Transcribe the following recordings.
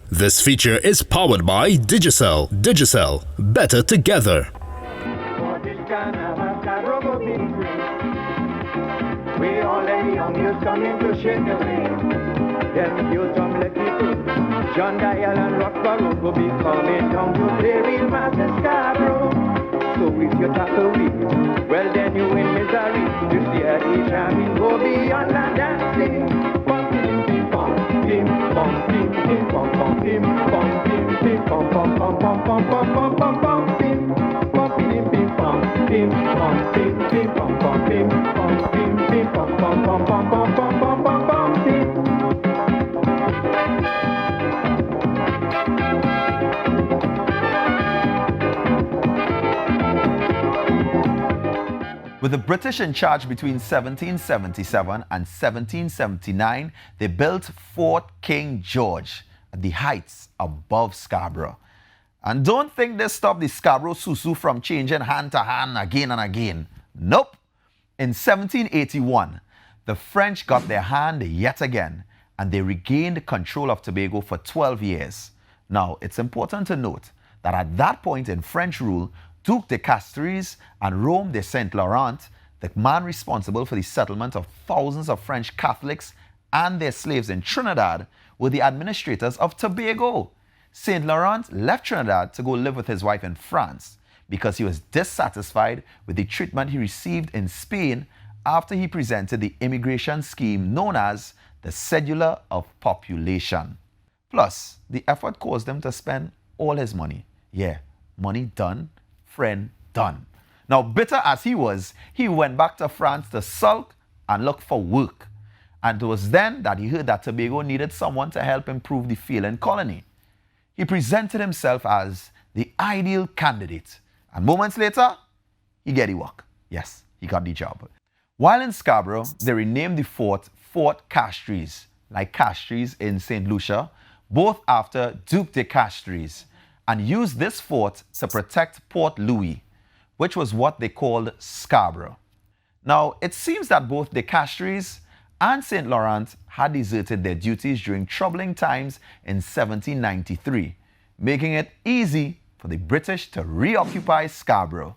This feature is powered by Digicel. Digicel, better together. We all the young youth coming to shake the wind. Them youth from Lucky John Dial and Rockborough will be coming down to play real master Scarborough. So if you tackle me, well then you in misery. You see a charming go beyond the dancing. Bum pim pim pum pim pum pim pim pum pum pim pum pim pim pum pum pum pum pum pum pum pum pim pum pim pim pum pim pum pim pim pum pum pim pum pim pim pum pum pum pum pum pum pum pum pim. With the British in charge between 1777 and 1779, they built Fort King George at the heights above Scarborough. And don't think this stopped the Scarborough Susu from changing hand to hand again and again. Nope. In 1781, the French got their hand yet again, and they regained control of Tobago for 12 years. Now, it's important to note that at that point in French rule, Duc de Castries and Rome de Saint Laurent, the man responsible for the settlement of thousands of French Catholics and their slaves in Trinidad, were the administrators of Tobago. Saint Laurent left Trinidad to go live with his wife in France because he was dissatisfied with the treatment he received in Spain after he presented the immigration scheme known as the Cedula of Population. Plus, the effort caused him to spend all his money. Yeah, money done, friend done. Now, bitter as he was, he went back to France to sulk and look for work. And it was then that he heard that Tobago needed someone to help improve the failing colony. He presented himself as the ideal candidate. And moments later, he get the work. Yes, he got the job. While in Scarborough, they renamed the fort Fort Castries, like Castries in St. Lucia, both after Duc de Castries, and used this fort to protect Port Louis, which was what they called Scarborough. Now, it seems that both de Castries and Saint Laurent had deserted their duties during troubling times in 1793, making it easy for the British to reoccupy Scarborough.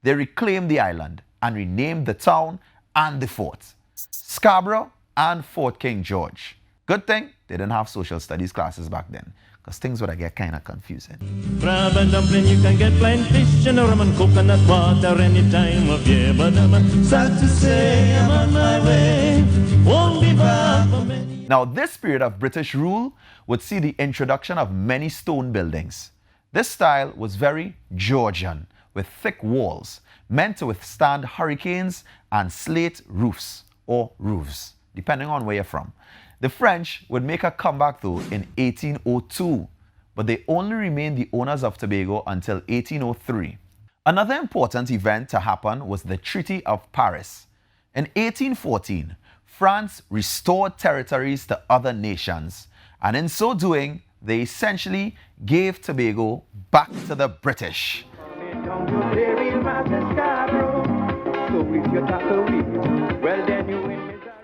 They reclaimed the island and renamed the town and the fort Scarborough and Fort King George. Good thing they didn't have social studies classes back then, because things would get kind of confusing. Crab and dumpling, you can get plain fish and rum and coconut water any time of year. But I'm sad to say I'm on my way, won't be back for many. Now, this period of British rule would see the introduction of many stone buildings. This style was very Georgian, with thick walls, meant to withstand hurricanes, and slate roofs, or roofs, depending on where you're from. The French would make a comeback though in 1802, but they only remained the owners of Tobago until 1803. Another important event to happen was the Treaty of Paris. In 1814, France restored territories to other nations, and in so doing, they essentially gave Tobago back to the British.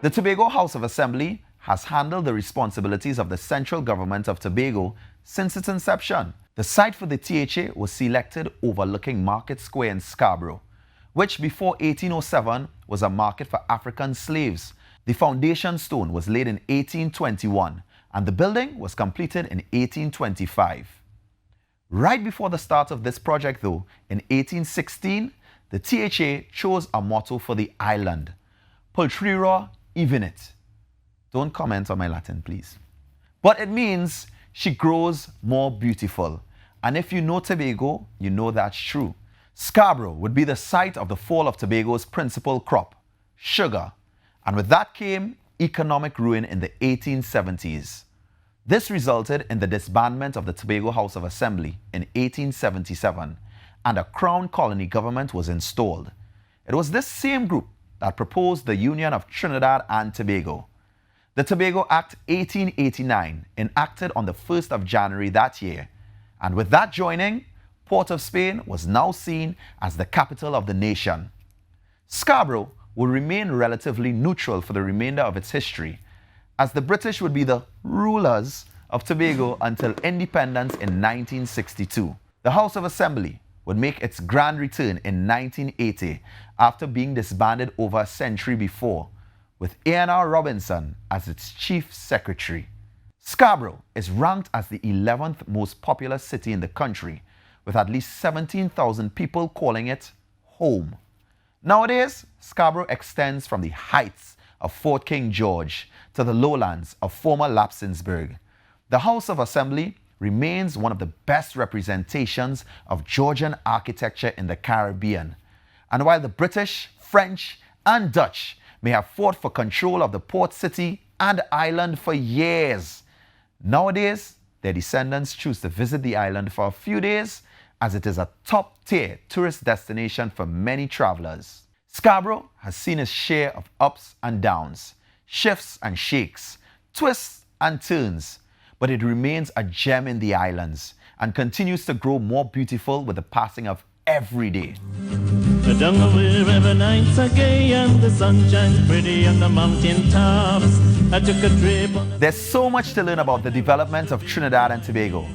The Tobago House of Assembly has handled the responsibilities of the central government of Tobago since its inception. The site for the THA was selected overlooking Market Square in Scarborough, which before 1807 was a market for African slaves. The foundation stone was laid in 1821, and the building was completed in 1825. Right before the start of this project though, in 1816, the THA chose a motto for the island, Pulchrira Evenit. Don't comment on my Latin, please. But it means she grows more beautiful. And if you know Tobago, you know that's true. Scarborough would be the site of the fall of Tobago's principal crop, sugar. And with that came economic ruin in the 1870s. This resulted in the disbandment of the Tobago House of Assembly in 1877, and a Crown colony government was installed. It was this same group that proposed the union of Trinidad and Tobago. The Tobago Act 1889 enacted on the 1st of January that year, and with that joining, Port of Spain was now seen as the capital of the nation. Scarborough would remain relatively neutral for the remainder of its history, as the British would be the rulers of Tobago until independence in 1962. The House of Assembly would make its grand return in 1980 after being disbanded over a century before, with A.N.R. Robinson as its chief secretary. Scarborough is ranked as the 11th most populous city in the country, with at least 17,000 people calling it home. Nowadays, Scarborough extends from the heights of Fort King George to the lowlands of former Lapsonsburg. The House of Assembly remains one of the best representations of Georgian architecture in the Caribbean. And while the British, French, and Dutch may have fought for control of the port city and island for years, nowadays their descendants choose to visit the island for a few days, as it is a top-tier tourist destination for many travelers. Scarborough has seen its share of ups and downs, shifts and shakes, twists and turns, but it remains a gem in the islands and continues to grow more beautiful with the passing of every day. Down the river nights are gay and the sun shines pretty on the mountain tops. I took a trip on There's so much to learn about the development of Trinidad and Tobago,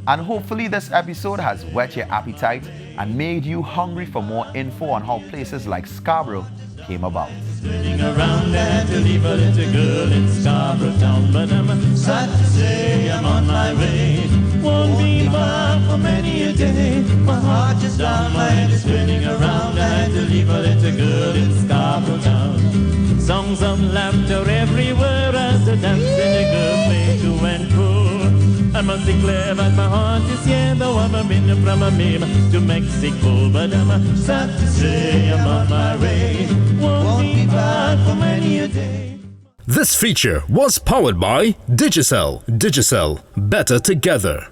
and hopefully this episode has whet your appetite and made you hungry for more info on how places like Scarborough came about. spinning around. I had to leave a little girl in Scarborough town, but I'm sad to say I'm on my way. Won't be back for many a day. My heart is down, my head is spinning around. I had to leave a little girl in Scarborough town. Songs of laughter everywhere as the dancing girls play to and fro. I must declare that my heart is here, though I'm been from a meme to Mexico. But I'm sad to say I'm on my way. Won't be back for many a day. This feature was powered by Digicel. Digicel, better together.